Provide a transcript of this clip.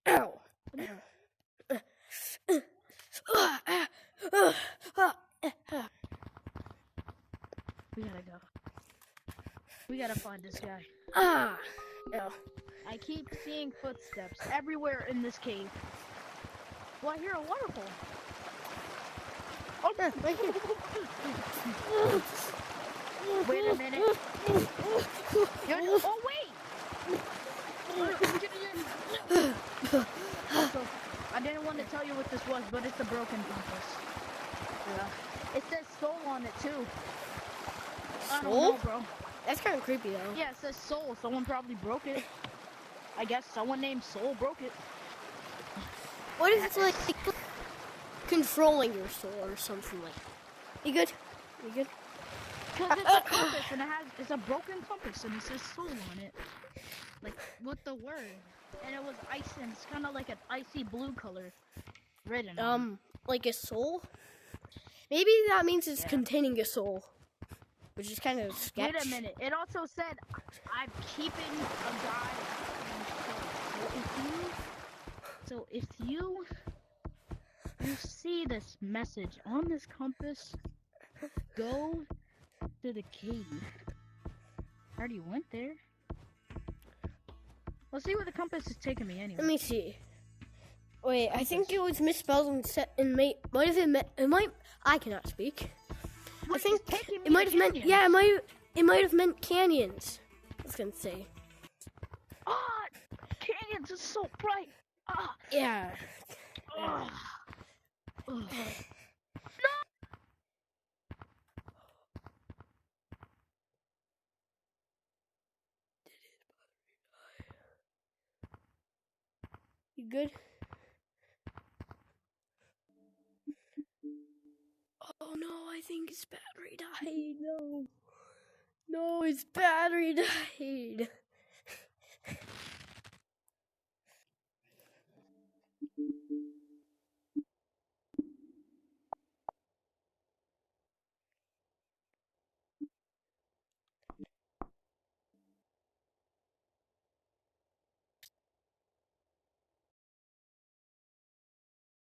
Ow. We gotta go. We gotta find this guy. No. I keep seeing footsteps everywhere in this cave. Well, I hear a waterfall. Oh, right here. Wait a minute. Oh, wait! Also, I didn't want to tell you what this was, but it's a broken compass. Yeah. It says soul on it, too. I don't know, bro. That's kind of creepy, though. Yeah, it says soul. Someone probably broke it. I guess someone named Soul broke it. What if it's like controlling your soul or something like that? You good? You good? Because it's a compass and it's a broken compass and it says soul on it. Like, with the word. And it was ice and it's kind of like an icy blue color written on. Like a soul? Maybe that means it's containing a soul. Which is kind of sketchy. Wait a minute. It also said, I'm keeping a guy named Soul. So if you see this message on this compass, go to the cave. I already went there. Let's see where the compass is taking me anyway. Let me see. Wait, I think it was misspelled and set and I cannot speak. What, I think it might have meant it might have meant canyons. I was gonna say. Canyons is so bright. Yeah. No. You good? Oh no, I think his battery died. No, his battery died.